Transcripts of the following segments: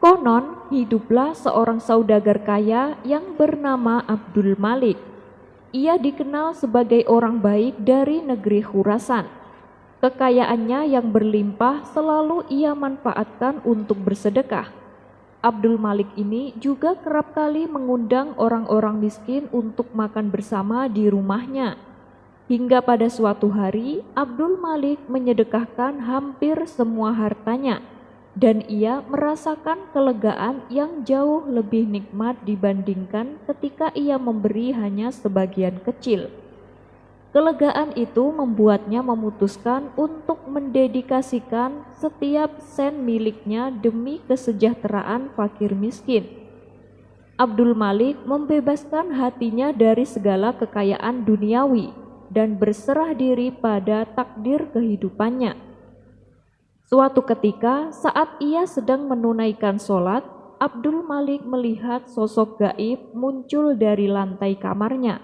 Konon, hiduplah seorang saudagar kaya yang bernama Abdul Malik. Ia dikenal sebagai orang baik dari negeri Khurasan. Kekayaannya yang berlimpah selalu ia manfaatkan untuk bersedekah. Abdul Malik ini juga kerap kali mengundang orang-orang miskin untuk makan bersama di rumahnya. Hingga pada suatu hari, Abdul Malik menyedekahkan hampir semua hartanya, dan ia merasakan kelegaan yang jauh lebih nikmat dibandingkan ketika ia memberi hanya sebagian kecil. Kelegaan itu membuatnya memutuskan untuk mendedikasikan setiap sen miliknya demi kesejahteraan fakir miskin. Abdul Malik membebaskan hatinya dari segala kekayaan duniawi dan berserah diri pada takdir kehidupannya. Suatu ketika saat ia sedang menunaikan sholat, Abdul Malik melihat sosok gaib muncul dari lantai kamarnya.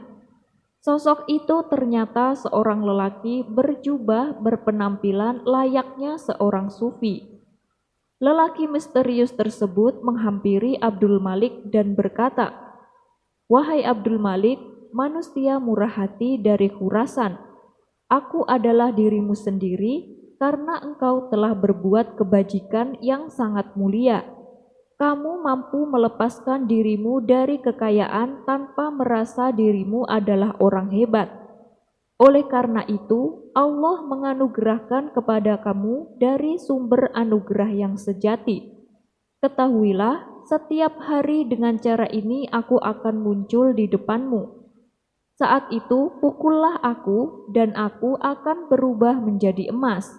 Sosok itu ternyata seorang lelaki berjubah berpenampilan layaknya seorang sufi. Lelaki misterius tersebut menghampiri Abdul Malik dan berkata, "Wahai Abdul Malik, manusia murah hati dari Khurasan, aku adalah dirimu sendiri karena engkau telah berbuat kebajikan yang sangat mulia. Kamu mampu melepaskan dirimu dari kekayaan tanpa merasa dirimu adalah orang hebat. Oleh karena itu, Allah menganugerahkan kepada kamu dari sumber anugerah yang sejati. Ketahuilah, setiap hari dengan cara ini aku akan muncul di depanmu. Saat itu, pukullah aku dan aku akan berubah menjadi emas.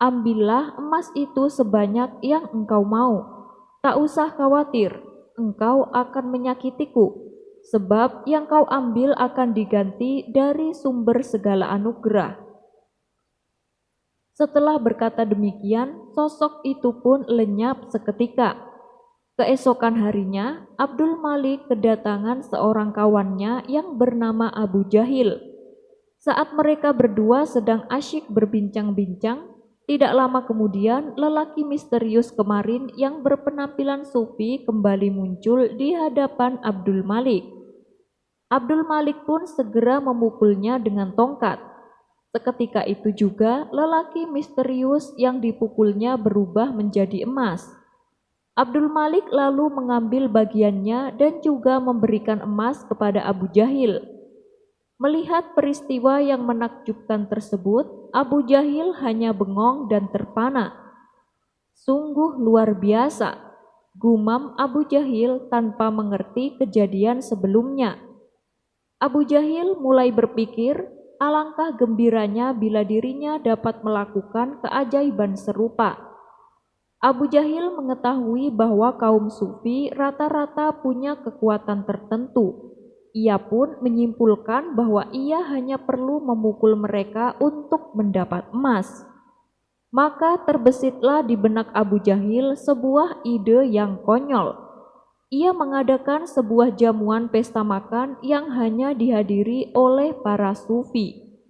Ambillah emas itu sebanyak yang engkau mau. Tak usah khawatir, engkau akan menyakitiku, sebab yang kau ambil akan diganti dari sumber segala anugerah." Setelah berkata demikian, sosok itu pun lenyap seketika. Keesokan harinya, Abdul Malik kedatangan seorang kawannya yang bernama Abu Jahil. Saat mereka berdua sedang asyik berbincang-bincang, tidak lama kemudian, lelaki misterius kemarin yang berpenampilan sufi kembali muncul di hadapan Abdul Malik. Abdul Malik pun segera memukulnya dengan tongkat. Seketika itu juga, lelaki misterius yang dipukulnya berubah menjadi emas. Abdul Malik lalu mengambil bagiannya dan juga memberikan emas kepada Abu Jahil. Melihat peristiwa yang menakjubkan tersebut, Abu Jahil hanya bengong dan terpana. "Sungguh luar biasa," gumam Abu Jahil tanpa mengerti kejadian sebelumnya. Abu Jahil mulai berpikir, alangkah gembiranya bila dirinya dapat melakukan keajaiban serupa. Abu Jahil mengetahui bahwa kaum sufi rata-rata punya kekuatan tertentu. Ia pun menyimpulkan bahwa ia hanya perlu memukul mereka untuk mendapat emas. Maka terbesitlah di benak Abu Jahil sebuah ide yang konyol. Ia mengadakan sebuah jamuan pesta makan yang hanya dihadiri oleh para sufi.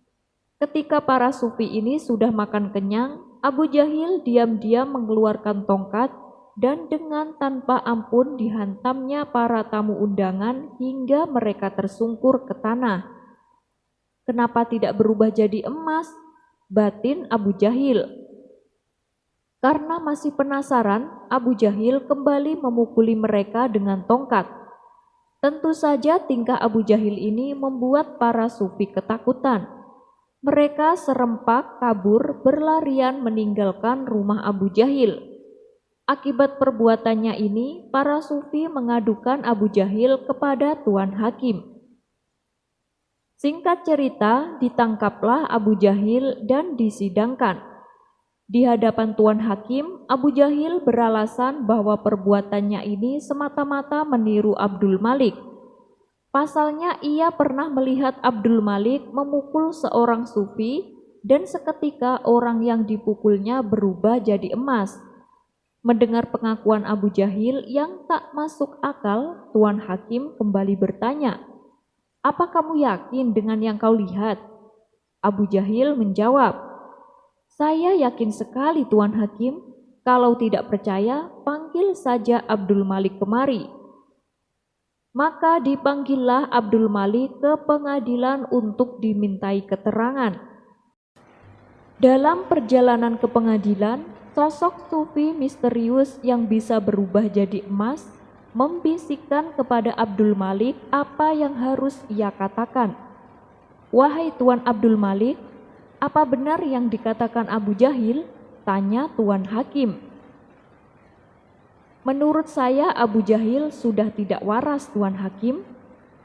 Ketika para sufi ini sudah makan kenyang, Abu Jahil diam-diam mengeluarkan tongkat dan dengan tanpa ampun dihantamnya para tamu undangan hingga mereka tersungkur ke tanah. "Kenapa tidak berubah jadi emas?" batin Abu Jahil. Karena masih penasaran, Abu Jahil kembali memukuli mereka dengan tongkat. Tentu saja tingkah Abu Jahil ini membuat para sufi ketakutan. Mereka serempak kabur berlarian meninggalkan rumah Abu Jahil. Akibat perbuatannya ini, para sufi mengadukan Abu Jahil kepada Tuan Hakim. Singkat cerita, ditangkaplah Abu Jahil dan disidangkan. Di hadapan Tuan Hakim, Abu Jahil beralasan bahwa perbuatannya ini semata-mata meniru Abdul Malik. Pasalnya ia pernah melihat Abdul Malik memukul seorang sufi dan seketika orang yang dipukulnya berubah jadi emas. Mendengar pengakuan Abu Jahil yang tak masuk akal, Tuan Hakim kembali bertanya, "Apa kamu yakin dengan yang kau lihat?" Abu Jahil menjawab, "Saya yakin sekali Tuan Hakim, Kalau tidak percaya, panggil saja Abdul Malik kemari. Maka dipanggillah Abdul Malik ke pengadilan untuk dimintai keterangan. Dalam perjalanan ke pengadilan, sosok sufi misterius yang bisa berubah jadi emas membisikkan kepada Abdul Malik apa yang harus ia katakan. "Wahai Tuan Abdul Malik, apa benar yang dikatakan Abu Jahil?" tanya Tuan Hakim. "Menurut saya Abu Jahil sudah tidak waras, Tuan Hakim.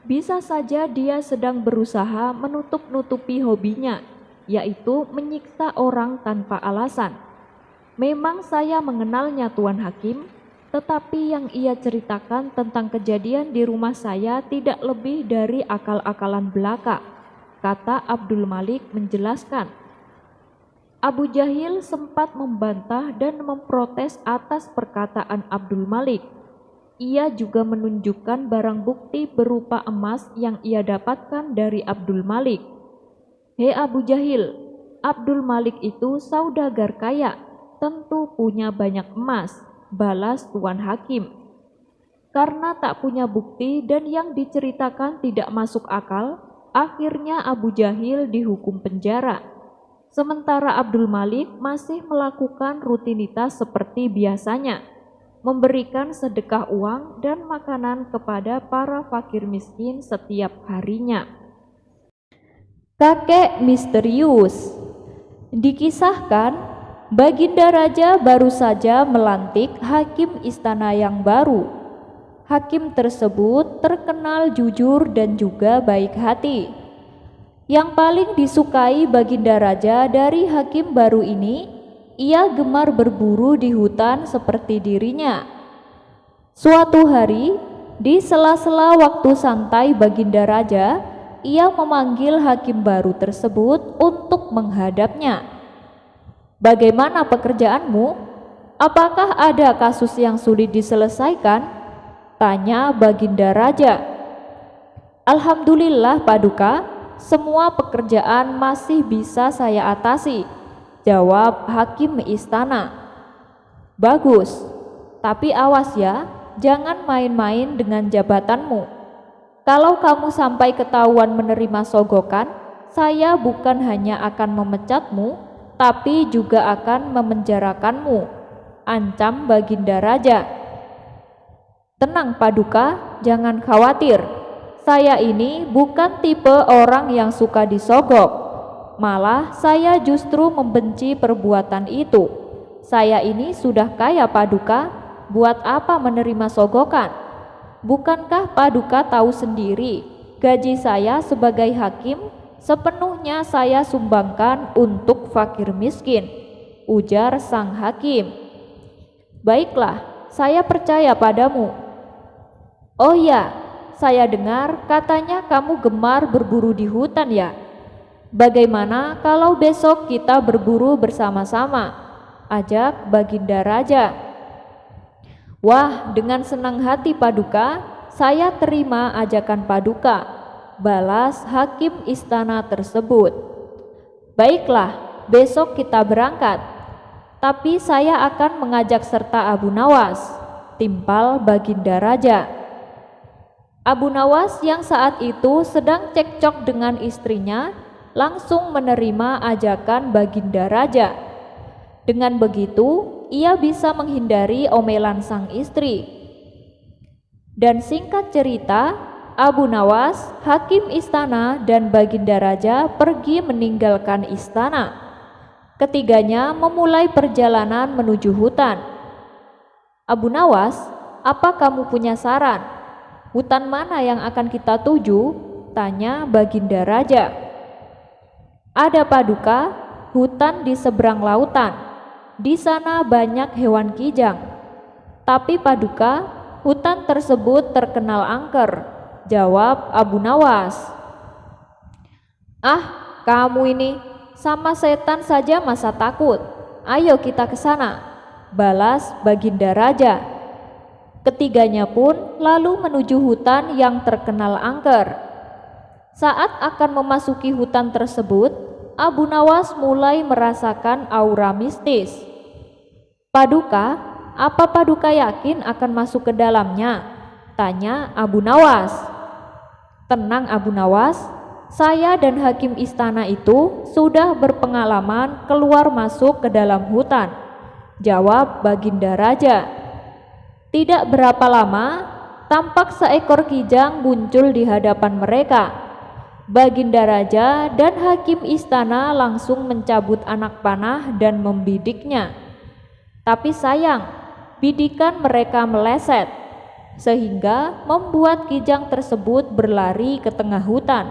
Bisa saja dia sedang berusaha menutup-nutupi hobinya, yaitu menyiksa orang tanpa alasan. Memang saya mengenalnya, Tuan Hakim, tetapi yang ia ceritakan tentang kejadian di rumah saya tidak lebih dari akal-akalan belaka," kata Abdul Malik menjelaskan. Abu Jahil sempat membantah dan memprotes atas perkataan Abdul Malik. Ia juga menunjukkan barang bukti berupa emas yang ia dapatkan dari Abdul Malik. "Hei Abu Jahil, Abdul Malik itu saudagar kaya, tentu punya banyak emas," balas Tuan Hakim. Karena tak punya bukti dan yang diceritakan tidak masuk akal, akhirnya Abu Jahil dihukum penjara. Sementara Abdul Malik masih melakukan rutinitas seperti biasanya, memberikan sedekah uang dan makanan kepada para fakir miskin setiap harinya. Kakek misterius. Dikisahkan, Baginda Raja baru saja melantik hakim istana yang baru. Hakim tersebut terkenal jujur dan juga baik hati. Yang paling disukai Baginda Raja dari hakim baru ini, ia gemar berburu di hutan seperti dirinya. Suatu hari, di sela-sela waktu santai Baginda Raja, ia memanggil hakim baru tersebut untuk menghadapnya. "Bagaimana pekerjaanmu? Apakah ada kasus yang sulit diselesaikan?" tanya Baginda Raja. "Alhamdulillah Paduka, semua pekerjaan masih bisa saya atasi," jawab hakim istana. "Bagus, tapi awas ya, jangan main-main dengan jabatanmu. Kalau kamu sampai ketahuan menerima sogokan, saya bukan hanya akan memecatmu, tapi juga akan memenjarakanmu," ancam Baginda Raja. "Tenang Paduka, jangan khawatir. Saya ini bukan tipe orang yang suka disogok. Malah saya justru membenci perbuatan itu. Saya ini sudah kaya Paduka, buat apa menerima sogokan? Bukankah Paduka tahu sendiri, gaji saya sebagai hakim sepenuhnya saya sumbangkan untuk fakir miskin," ujar sang hakim. "Baiklah, saya percaya padamu. Oh ya, saya dengar katanya kamu gemar berburu di hutan ya? Bagaimana kalau besok kita berburu bersama-sama?" ajak Baginda Raja. "Wah, dengan senang hati Paduka, saya terima ajakan Paduka," balas hakim istana tersebut. "Baiklah, besok kita berangkat. Tapi saya akan mengajak serta Abu Nawas," timpal Baginda Raja. Abu Nawas yang saat itu sedang cekcok dengan istrinya langsung menerima ajakan Baginda Raja. Dengan begitu, ia bisa menghindari omelan sang istri. Dan singkat cerita, Abu Nawas, hakim istana, dan Baginda Raja pergi meninggalkan istana. Ketiganya memulai perjalanan menuju hutan. "Abu Nawas, apa kamu punya saran? Hutan mana yang akan kita tuju?" tanya Baginda Raja. "Ada Paduka, hutan di seberang lautan. Di sana banyak hewan kijang. Tapi Paduka, hutan tersebut terkenal angker," jawab Abu Nawas. "Ah, kamu ini sama setan saja masa takut. Ayo kita ke sana," balas Baginda Raja. Ketiganya pun lalu menuju hutan yang terkenal angker. Saat akan memasuki hutan tersebut, Abu Nawas mulai merasakan aura mistis. "Paduka, apa Paduka yakin akan masuk ke dalamnya?" tanya Abu Nawas. "Tenang Abu Nawas, saya dan hakim istana itu sudah berpengalaman keluar masuk ke dalam hutan," jawab Baginda Raja. Tidak berapa lama, tampak seekor kijang muncul di hadapan mereka. Baginda Raja dan hakim istana langsung mencabut anak panah dan membidiknya. Tapi sayang, bidikan mereka meleset, sehingga membuat kijang tersebut berlari ke tengah hutan.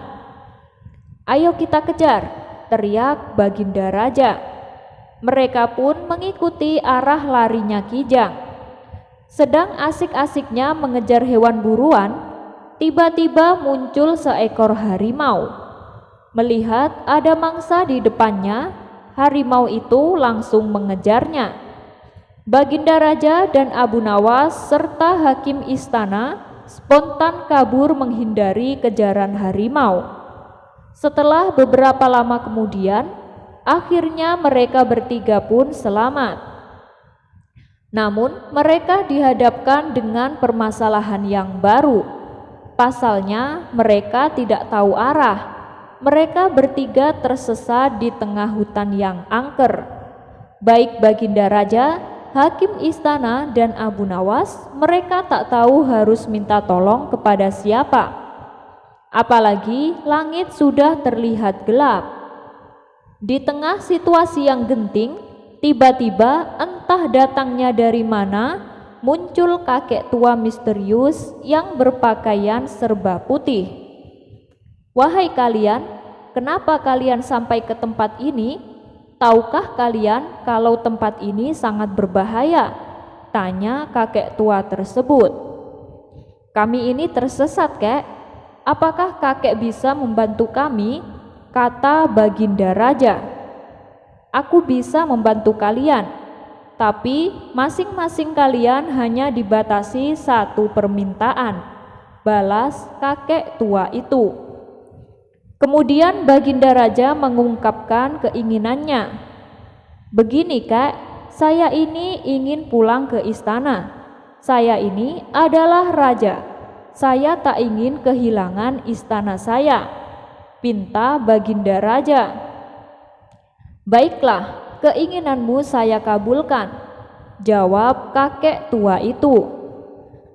"Ayo kita kejar," teriak Baginda Raja. Mereka pun mengikuti arah larinya kijang. Sedang asik-asiknya mengejar hewan buruan, tiba-tiba muncul seekor harimau. Melihat ada mangsa di depannya, harimau itu langsung mengejarnya. Baginda Raja dan Abu Nawas serta hakim istana spontan kabur menghindari kejaran harimau. Setelah beberapa lama kemudian, akhirnya mereka bertiga pun selamat. Namun mereka dihadapkan dengan permasalahan yang baru. Pasalnya mereka tidak tahu arah. Mereka bertiga tersesat di tengah hutan yang angker. Baik Baginda Raja, hakim istana, dan Abu Nawas, mereka tak tahu harus minta tolong kepada siapa. Apalagi langit sudah terlihat gelap. Di tengah situasi yang genting, tiba-tiba entah datangnya dari mana, muncul kakek tua misterius yang berpakaian serba putih. "Wahai kalian, kenapa kalian sampai ke tempat ini? Tahukah kalian kalau tempat ini sangat berbahaya?" tanya kakek tua tersebut. "Kami ini tersesat, Kek. Apakah kakek bisa membantu kami?" kata Baginda Raja. "Aku bisa membantu kalian, tapi masing-masing kalian hanya dibatasi satu permintaan," balas kakek tua itu. Kemudian Baginda Raja mengungkapkan keinginannya. "Begini Kak, saya ini ingin pulang ke istana. Saya ini adalah raja. Saya tak ingin kehilangan istana saya," pinta Baginda Raja. "Baiklah, keinginanmu saya kabulkan," jawab kakek tua itu.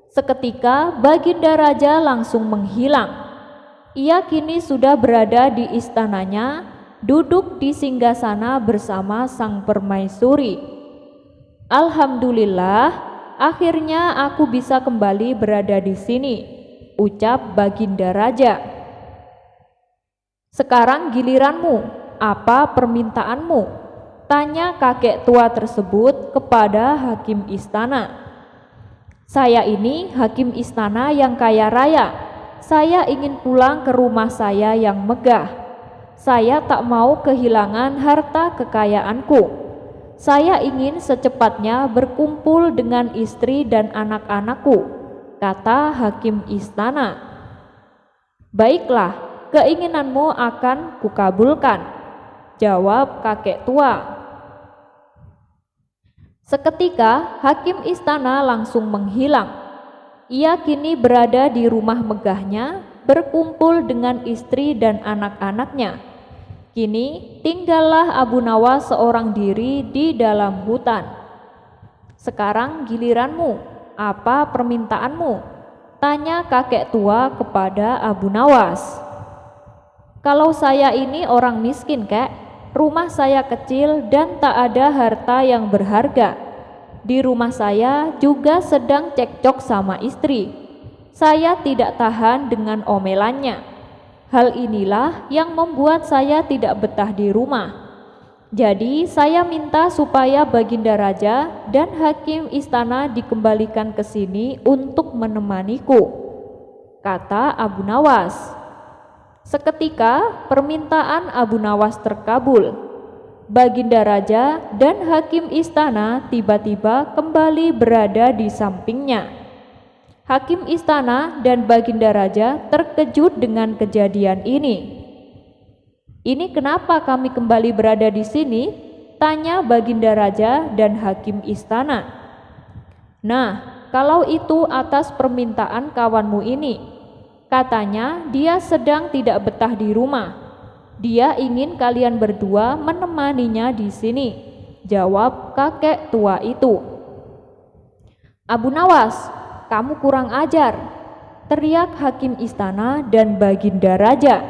Seketika Baginda Raja langsung menghilang. Ia kini sudah berada di istananya, duduk di singgasana bersama sang permaisuri. "Alhamdulillah, akhirnya aku bisa kembali berada di sini," ucap Baginda Raja. "Sekarang giliranmu, apa permintaanmu?" tanya kakek tua tersebut kepada hakim istana. "Saya ini hakim istana yang kaya raya. Saya ingin pulang ke rumah saya yang megah. Saya tak mau kehilangan harta kekayaanku. Saya ingin secepatnya berkumpul dengan istri dan anak-anakku," kata hakim istana. "Baiklah, keinginanmu akan kukabulkan," jawab kakek tua. Seketika hakim istana langsung menghilang. Ia kini berada di rumah megahnya, berkumpul dengan istri dan anak-anaknya. Kini tinggallah Abu Nawas seorang diri di dalam hutan. "Sekarang giliranmu, apa permintaanmu?" tanya kakek tua kepada Abu Nawas. "Kalau saya ini orang miskin, Kek. Rumah saya kecil dan tak ada harta yang berharga. Di rumah saya juga sedang cekcok sama istri. Saya tidak tahan dengan omelannya. Hal inilah yang membuat saya tidak betah di rumah. Jadi saya minta supaya Baginda Raja dan hakim istana dikembalikan ke sini untuk menemaniku," kata Abu Nawas. Seketika permintaan Abu Nawas terkabul. Baginda Raja dan hakim istana tiba-tiba kembali berada di sampingnya. Hakim istana dan Baginda Raja terkejut dengan kejadian ini. "Ini kenapa kami kembali berada di sini?" Tanya Baginda Raja dan hakim istana. Nah, kalau itu atas permintaan kawanmu ini. Katanya dia sedang tidak betah di rumah. Dia ingin kalian berdua menemaninya di sini, jawab kakek tua itu. Abu Nawas, kamu kurang ajar, teriak hakim istana dan Baginda Raja.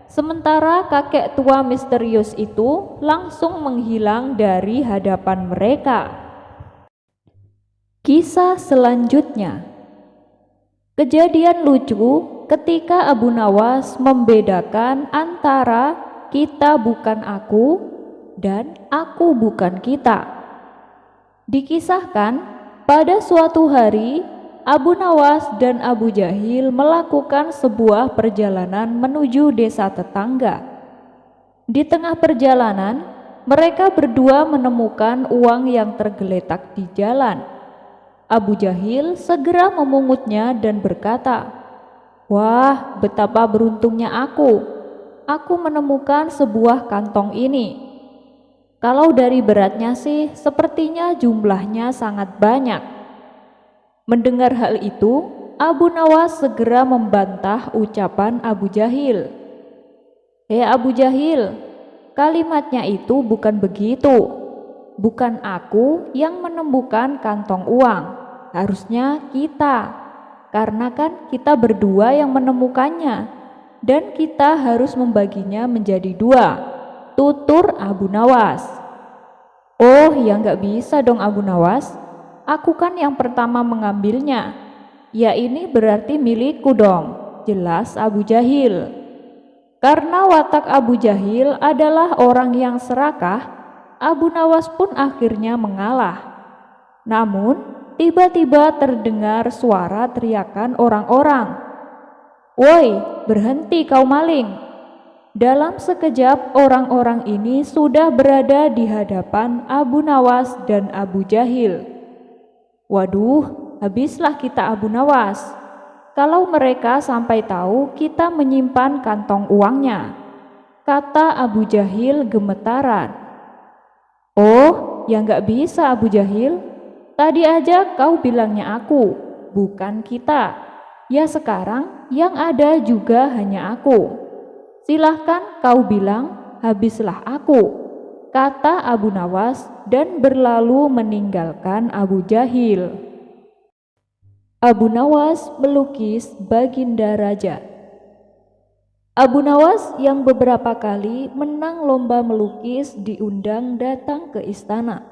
Sementara kakek tua misterius itu langsung menghilang dari hadapan mereka. Kisah selanjutnya. Kejadian lucu ketika Abu Nawas membedakan antara kita bukan aku dan aku bukan kita. Dikisahkan pada suatu hari Abu Nawas dan Abu Jahil melakukan sebuah perjalanan menuju desa tetangga. Di tengah perjalanan, mereka berdua menemukan uang yang tergeletak di jalan. Abu Jahil segera memungutnya dan berkata, "Wah, betapa beruntungnya aku. Aku menemukan sebuah kantong ini. Kalau dari beratnya sih, sepertinya jumlahnya sangat banyak." Mendengar hal itu, Abu Nawas segera membantah ucapan Abu Jahil. "Hei Abu Jahil, kalimatnya itu bukan begitu. Bukan aku yang menemukan kantong uang, harusnya kita. Karena kan kita berdua yang menemukannya, dan kita harus membaginya menjadi dua," tutur Abu Nawas. "Oh ya nggak bisa dong Abu Nawas. Aku kan yang pertama mengambilnya. Ya ini berarti milikku dong," jelas Abu Jahil. Karena watak Abu Jahil adalah orang yang serakah, Abu Nawas pun akhirnya mengalah. Namun tiba-tiba terdengar suara teriakan orang-orang. "Woi, berhenti kau maling!" Dalam sekejap orang-orang ini sudah berada di hadapan Abu Nawas dan Abu Jahil. "Waduh, habislah kita Abu Nawas. Kalau mereka sampai tahu kita menyimpan kantong uangnya," kata Abu Jahil gemetaran. "Oh, ya nggak bisa Abu Jahil. Tadi aja kau bilangnya aku, bukan kita. Ya sekarang yang ada juga hanya aku. Silahkan kau bilang, habislah aku," kata Abu Nawas dan berlalu meninggalkan Abu Jahil. Abu Nawas melukis Baginda Raja. Abu Nawas yang beberapa kali menang lomba melukis diundang datang ke istana.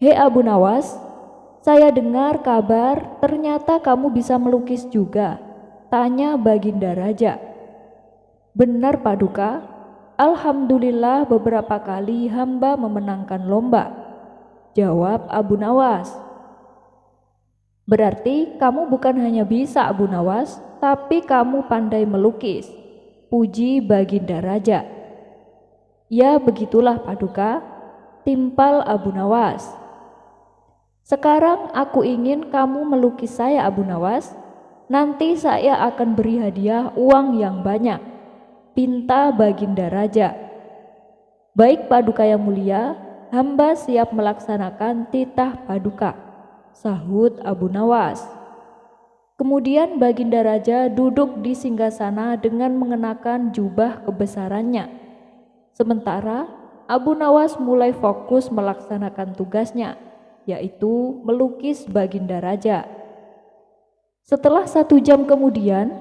"Hei Abu Nawas, saya dengar kabar ternyata kamu bisa melukis juga," tanya Baginda Raja. "Benar Paduka, alhamdulillah beberapa kali hamba memenangkan lomba," jawab Abu Nawas. "Berarti kamu bukan hanya bisa Abu Nawas, tapi kamu pandai melukis," puji Baginda Raja. "Ya begitulah Paduka," timpal Abu Nawas. "Sekarang aku ingin kamu melukis saya Abu Nawas. Nanti saya akan beri hadiah uang yang banyak," pinta Baginda Raja. "Baik Paduka yang mulia, hamba siap melaksanakan titah Paduka," sahut Abu Nawas. Kemudian Baginda Raja duduk di singgasana dengan mengenakan jubah kebesarannya. Sementara Abu Nawas mulai fokus melaksanakan tugasnya, yaitu melukis Baginda Raja. Setelah 1 jam kemudian,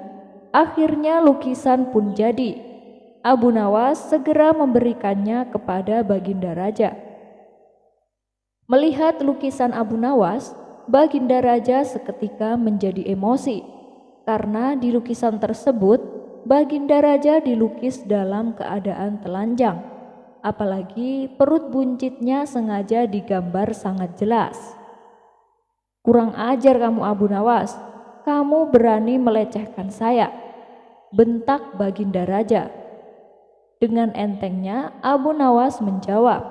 akhirnya lukisan pun jadi. Abu Nawas segera memberikannya kepada Baginda Raja. Melihat lukisan Abu Nawas, Baginda Raja seketika menjadi emosi, karena di lukisan tersebut Baginda Raja dilukis dalam keadaan telanjang, apalagi perut buncitnya sengaja digambar sangat jelas. "Kurang ajar kamu Abu Nawas, kamu berani melecehkan saya," bentak Baginda Raja. Dengan entengnya Abu Nawas menjawab,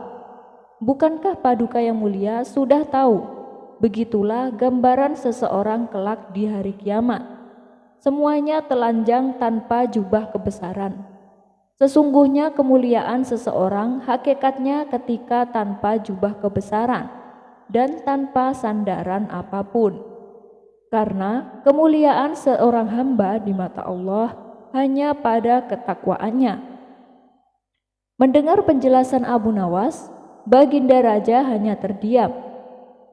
"Bukankah Paduka yang mulia sudah tahu? Begitulah gambaran seseorang kelak di hari kiamat. Semuanya telanjang tanpa jubah kebesaran. Sesungguhnya kemuliaan seseorang hakikatnya ketika tanpa jubah kebesaran dan tanpa sandaran apapun. Karena kemuliaan seorang hamba di mata Allah hanya pada ketakwaannya. Mendengar penjelasan Abu Nawas, Baginda Raja hanya terdiam.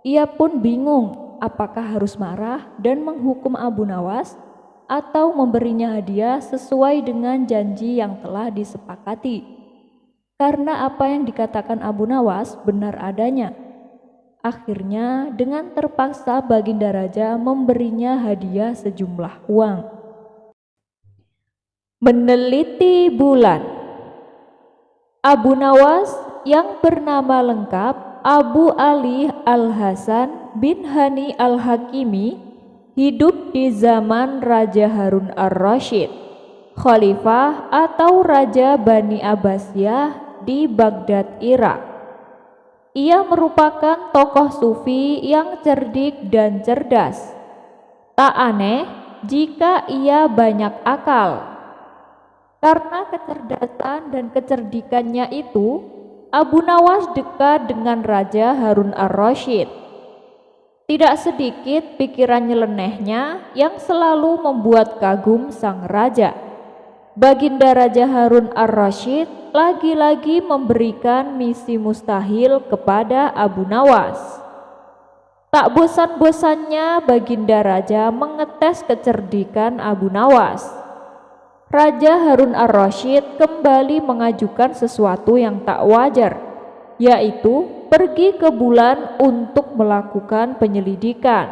Ia pun bingung apakah harus marah dan menghukum Abu Nawas atau memberinya hadiah sesuai dengan janji yang telah disepakati. Karena apa yang dikatakan Abu Nawas benar adanya. Akhirnya dengan terpaksa Baginda Raja memberinya hadiah sejumlah uang. Meneliti bulan. Abu Nawas yang bernama lengkap Abu Ali Al-Hasan bin Hani Al-Hakimi hidup di zaman Raja Harun Ar-Rasyid, Khalifah atau Raja Bani Abbasiyah di Baghdad, Irak. Ia merupakan tokoh sufi yang cerdik dan cerdas. Tak aneh jika ia banyak akal. Karena kecerdasan dan kecerdikannya itu, Abu Nawas dekat dengan Raja Harun Ar-Rasyid. Tidak sedikit pikiran nyelenehnya yang selalu membuat kagum sang raja. Baginda Raja Harun Ar-Rasyid lagi-lagi memberikan misi mustahil kepada Abu Nawas. Tak bosan-bosannya Baginda Raja mengetes kecerdikan Abu Nawas. Raja Harun Ar-Rasyid kembali mengajukan sesuatu yang tak wajar, yaitu pergi ke bulan untuk melakukan penyelidikan.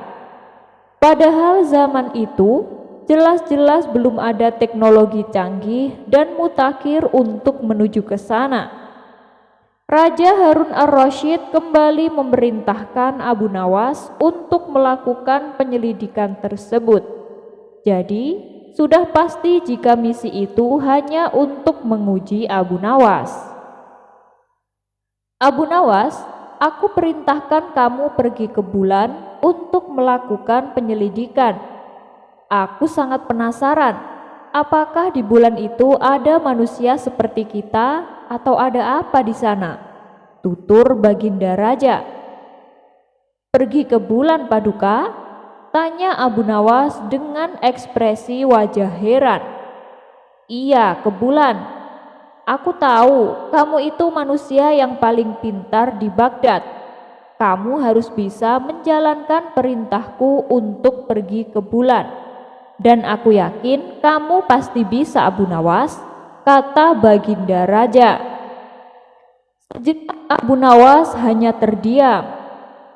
Padahal zaman itu jelas-jelas belum ada teknologi canggih dan mutakhir untuk menuju ke sana. Raja Harun Ar-Rasyid kembali memerintahkan Abu Nawas untuk melakukan penyelidikan tersebut. Jadi, sudah pasti jika misi itu hanya untuk menguji Abu Nawas. Abu Nawas, aku perintahkan kamu pergi ke bulan untuk melakukan penyelidikan. Aku sangat penasaran, apakah di bulan itu ada manusia seperti kita atau ada apa di sana? Tutur Baginda Raja. Pergi ke bulan, Paduka? Tanya Abu Nawas dengan ekspresi wajah heran. Iya, ke bulan. Aku tahu kamu itu manusia yang paling pintar di Baghdad. Kamu harus bisa menjalankan perintahku untuk pergi ke bulan. Dan aku yakin kamu pasti bisa, Abu Nawas, kata Baginda Raja. Sejenak Abu Nawas hanya terdiam.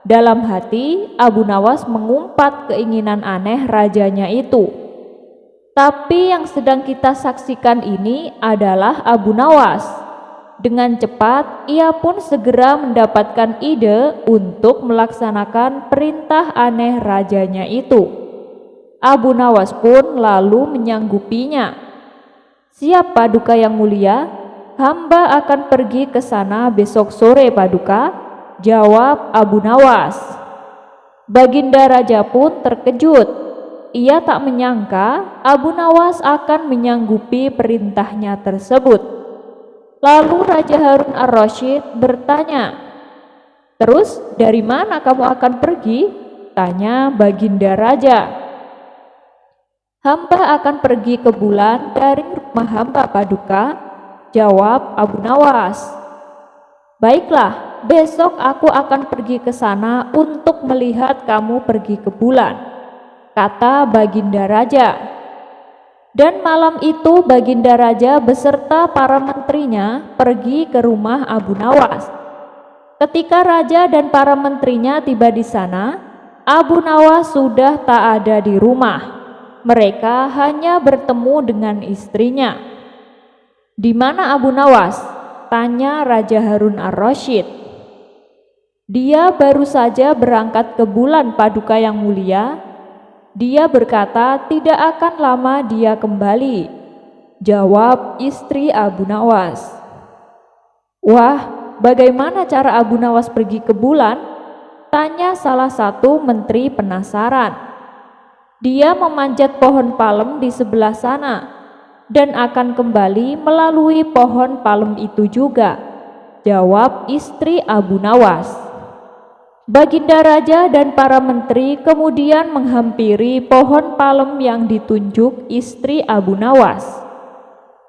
Dalam hati Abu Nawas mengumpat keinginan aneh rajanya itu. Tapi yang sedang kita saksikan ini adalah Abu Nawas. Dengan cepat ia pun segera mendapatkan ide untuk melaksanakan perintah aneh rajanya itu. Abu Nawas pun lalu menyanggupinya. Siap, Paduka yang mulia, hamba akan pergi ke sana besok sore, Paduka, jawab Abu Nawas. Baginda Raja pun terkejut. Ia tak menyangka Abu Nawas akan menyanggupi perintahnya tersebut. Lalu Raja Harun Ar-Rasyid bertanya, "Terus dari mana kamu akan pergi?" tanya Baginda Raja. "Hamba akan pergi ke bulan dari rumah hamba, Paduka," jawab Abu Nawas. "Baiklah, besok aku akan pergi ke sana untuk melihat kamu pergi ke bulan," kata Baginda Raja. Dan malam itu Baginda Raja beserta para menterinya pergi ke rumah Abu Nawas. Ketika Raja dan para menterinya tiba di sana, Abu Nawas sudah tak ada di rumah. Mereka hanya bertemu dengan istrinya. "Di mana Abu Nawas?" tanya Raja Harun Ar-Rasyid. "Dia baru saja berangkat ke bulan, Paduka yang mulia. Dia berkata tidak akan lama dia kembali," jawab istri Abu Nawas. "Wah, bagaimana cara Abu Nawas pergi ke bulan?" tanya salah satu menteri penasaran. "Dia memanjat pohon palem di sebelah sana," dan akan kembali melalui pohon palem itu juga, jawab istri Abu Nawas. Baginda Raja dan para menteri kemudian menghampiri pohon palem yang ditunjuk istri Abu Nawas.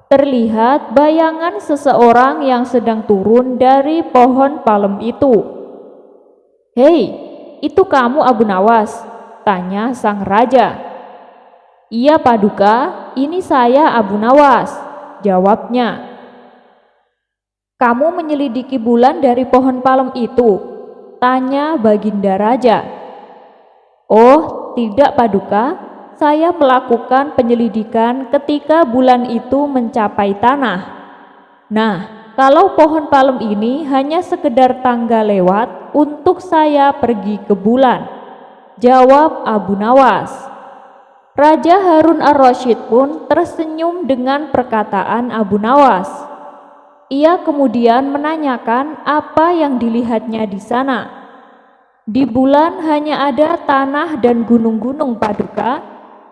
Terlihat bayangan seseorang yang sedang turun dari pohon palem itu. "Hei, itu kamu Abu Nawas?" tanya sang raja. "Iya Paduka, ini saya Abu Nawas," jawabnya. "Kamu menyelidiki bulan dari pohon palem itu?" tanya Baginda Raja. "Oh, tidak Paduka, saya melakukan penyelidikan ketika bulan itu mencapai tanah. Nah, kalau pohon palem ini hanya sekedar tangga lewat untuk saya pergi ke bulan," jawab Abu Nawas. Raja Harun ar-Rasyid pun tersenyum dengan perkataan Abu Nawas. Ia kemudian menanyakan apa yang dilihatnya di sana. "Di bulan hanya ada tanah dan gunung-gunung Paduka,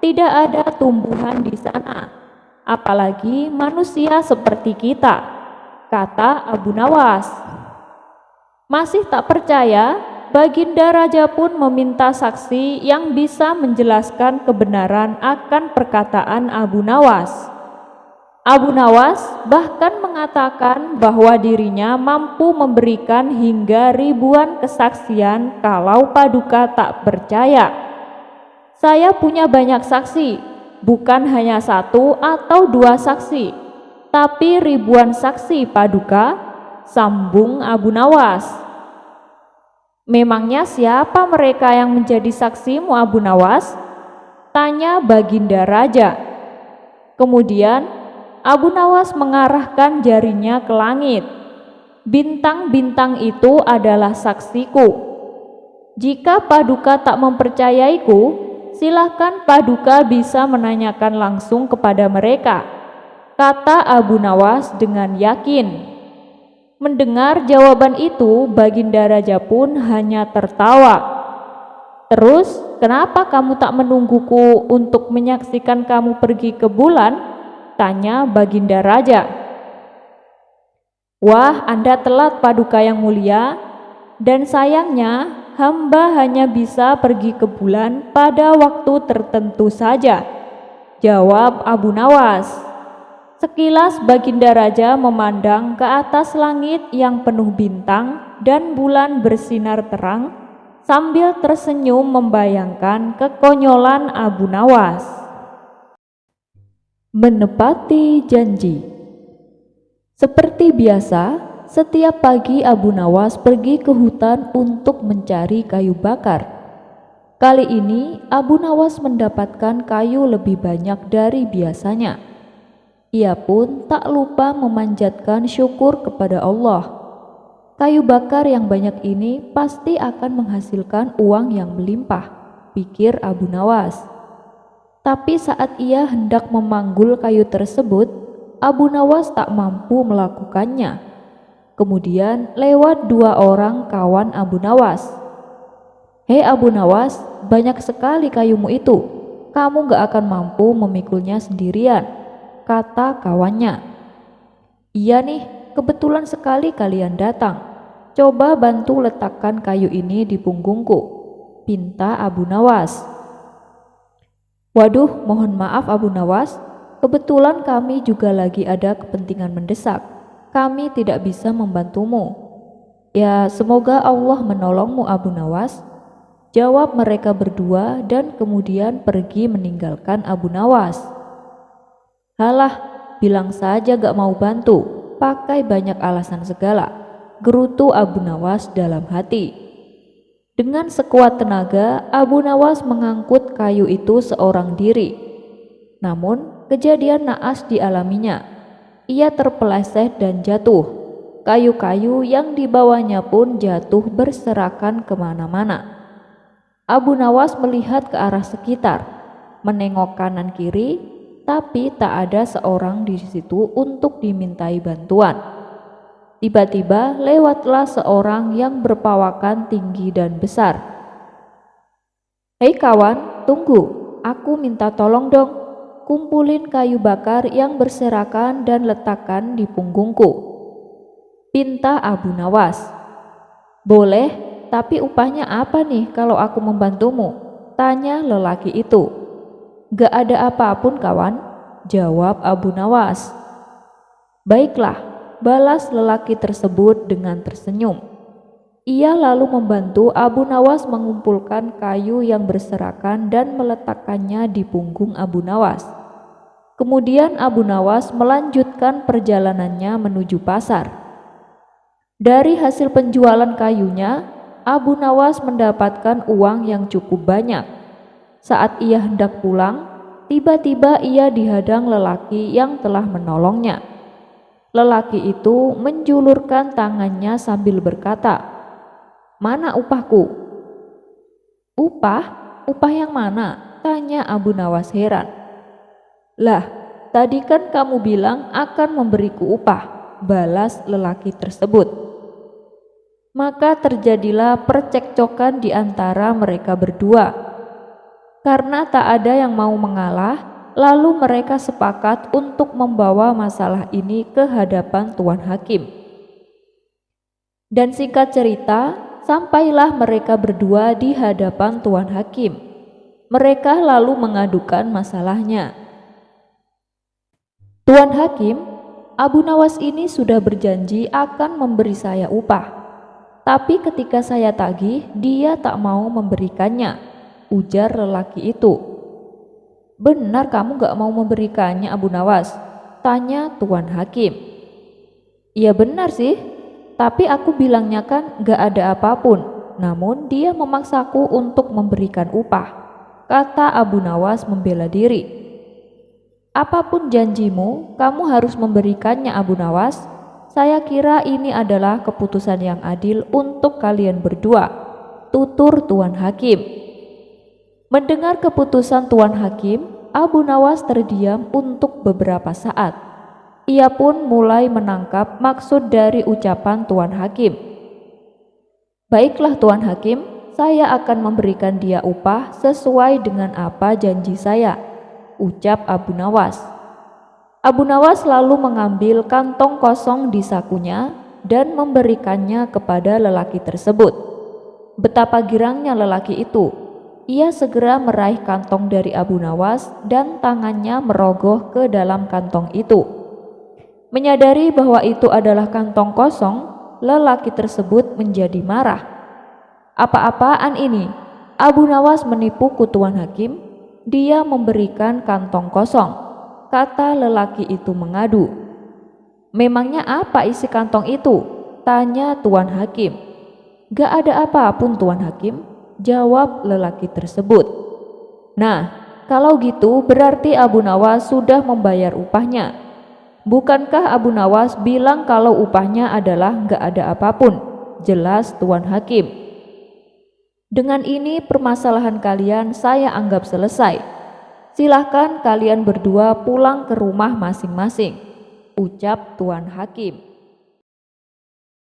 tidak ada tumbuhan di sana, apalagi manusia seperti kita," kata Abu Nawas. Masih tak percaya, Baginda Raja pun meminta saksi yang bisa menjelaskan kebenaran akan perkataan Abu Nawas. Abu Nawas bahkan mengatakan bahwa dirinya mampu memberikan hingga ribuan kesaksian kalau Paduka tak percaya. "Saya punya banyak saksi, bukan hanya satu atau dua saksi, tapi ribuan saksi Paduka," sambung Abu Nawas. "Memangnya siapa mereka yang menjadi saksimu Abu Nawas?" tanya Baginda Raja. Kemudian Abu Nawas mengarahkan jarinya ke langit. "Bintang-bintang itu adalah saksiku. Jika Paduka tak mempercayaiku, silahkan Paduka bisa menanyakan langsung kepada mereka," kata Abu Nawas dengan yakin. Mendengar jawaban itu, Baginda Raja pun hanya tertawa. "Terus, kenapa kamu tak menungguku untuk menyaksikan kamu pergi ke bulan?" tanya Baginda Raja. "Wah, Anda telat Paduka yang mulia, dan sayangnya hamba hanya bisa pergi ke bulan pada waktu tertentu saja," jawab Abu Nawas. Sekilas Baginda Raja memandang ke atas langit yang penuh bintang dan bulan bersinar terang sambil tersenyum membayangkan kekonyolan Abu Nawas. Menepati janji. Seperti biasa, setiap pagi Abu Nawas pergi ke hutan untuk mencari kayu bakar. Kali ini Abu Nawas mendapatkan kayu lebih banyak dari biasanya. Ia pun tak lupa memanjatkan syukur kepada Allah. Kayu bakar yang banyak ini pasti akan menghasilkan uang yang melimpah, pikir Abu Nawas. Tapi saat ia hendak memanggul kayu tersebut, Abu Nawas tak mampu melakukannya. Kemudian lewat dua orang kawan Abu Nawas. "Hei Abu Nawas, banyak sekali kayumu itu. Kamu gak akan mampu memikulnya sendirian," kata kawannya. "Iya nih, kebetulan sekali kalian datang. Coba bantu letakkan kayu ini di punggungku," pinta Abu Nawas. "Waduh, mohon maaf Abu Nawas, kebetulan kami juga lagi ada kepentingan mendesak. Kami tidak bisa membantumu." "Ya, semoga Allah menolongmu Abu Nawas," jawab mereka berdua dan kemudian pergi meninggalkan Abu Nawas. "Halah, bilang saja gak mau bantu, pakai banyak alasan segala," gerutu Abu Nawas dalam hati. Dengan sekuat tenaga, Abu Nawas mengangkut kayu itu seorang diri. Namun, kejadian naas dialaminya. Ia terpeleset dan jatuh. Kayu-kayu yang dibawanya pun jatuh berserakan kemana-mana. Abu Nawas melihat ke arah sekitar, menengok kanan kiri, tapi tak ada seorang di situ untuk dimintai bantuan. Tiba-tiba lewatlah seorang yang berpawakan tinggi dan besar. "Hei kawan, tunggu, aku minta tolong dong. kumpulin kayu bakar yang berserakan dan letakkan di punggungku, pinta Abu Nawas. Boleh, tapi upahnya apa nih kalau aku membantumu? Tanya lelaki itu. Gak ada apapun kawan, jawab Abu Nawas. Baiklah, balas lelaki tersebut dengan tersenyum. Ia lalu membantu Abu Nawas mengumpulkan kayu yang berserakan dan meletakkannya di punggung Abu Nawas. Kemudian Abu Nawas melanjutkan perjalanannya menuju pasar. Dari hasil penjualan kayunya, Abu Nawas mendapatkan uang yang cukup banyak. Saat ia hendak pulang, tiba-tiba ia dihadang lelaki yang telah menolongnya. Lelaki itu menjulurkan tangannya sambil berkata, "Mana upahku?" "Upah? Upah yang mana?" tanya Abu Nawas heran. "Lah, tadi kan kamu bilang akan memberiku upah," balas lelaki tersebut. Maka terjadilah percekcokan di antara mereka berdua. Karena tak ada yang mau mengalah, lalu mereka sepakat untuk membawa masalah ini ke hadapan Tuan Hakim. Dan singkat cerita, sampailah mereka berdua di hadapan Tuan Hakim. Mereka lalu mengadukan masalahnya. "Tuan Hakim, Abu Nawas ini sudah berjanji akan memberi saya upah. Tapi ketika saya tagih, dia tak mau memberikannya," ujar lelaki itu. "Benar kamu gak mau memberikannya, Abu Nawas?" tanya Tuan Hakim. "Ya benar sih, tapi aku bilangnya kan gak ada apapun, namun dia memaksaku untuk memberikan upah," kata Abu Nawas membela diri. "Apapun janjimu, kamu harus memberikannya, Abu Nawas. Saya kira ini adalah keputusan yang adil untuk kalian berdua," tutur Tuan Hakim. Mendengar keputusan Tuan Hakim, Abu Nawas terdiam untuk beberapa saat. Ia pun mulai menangkap maksud dari ucapan Tuan Hakim. "Baiklah Tuan Hakim, saya akan memberikan dia upah sesuai dengan apa janji saya," ucap Abu Nawas. Abu Nawas lalu mengambil kantong kosong di sakunya dan memberikannya kepada lelaki tersebut. Betapa girangnya lelaki itu. Ia segera meraih kantong dari Abu Nawas dan tangannya merogoh ke dalam kantong itu. Menyadari bahwa itu adalah kantong kosong, lelaki tersebut menjadi marah. "Apa-apaan ini? Abu Nawas menipu Tuan Hakim. Dia memberikan kantong kosong," kata lelaki itu mengadu. "Memangnya apa isi kantong itu?" tanya Tuan Hakim. "Gak ada apapun Tuan Hakim," jawab lelaki tersebut. "Nah, kalau gitu berarti Abu Nawas sudah membayar upahnya. Bukankah Abu Nawas bilang kalau upahnya adalah gak ada apapun?" jelas Tuan Hakim. "Dengan ini permasalahan kalian saya anggap selesai. Silahkan kalian berdua pulang ke rumah masing-masing," ucap Tuan Hakim.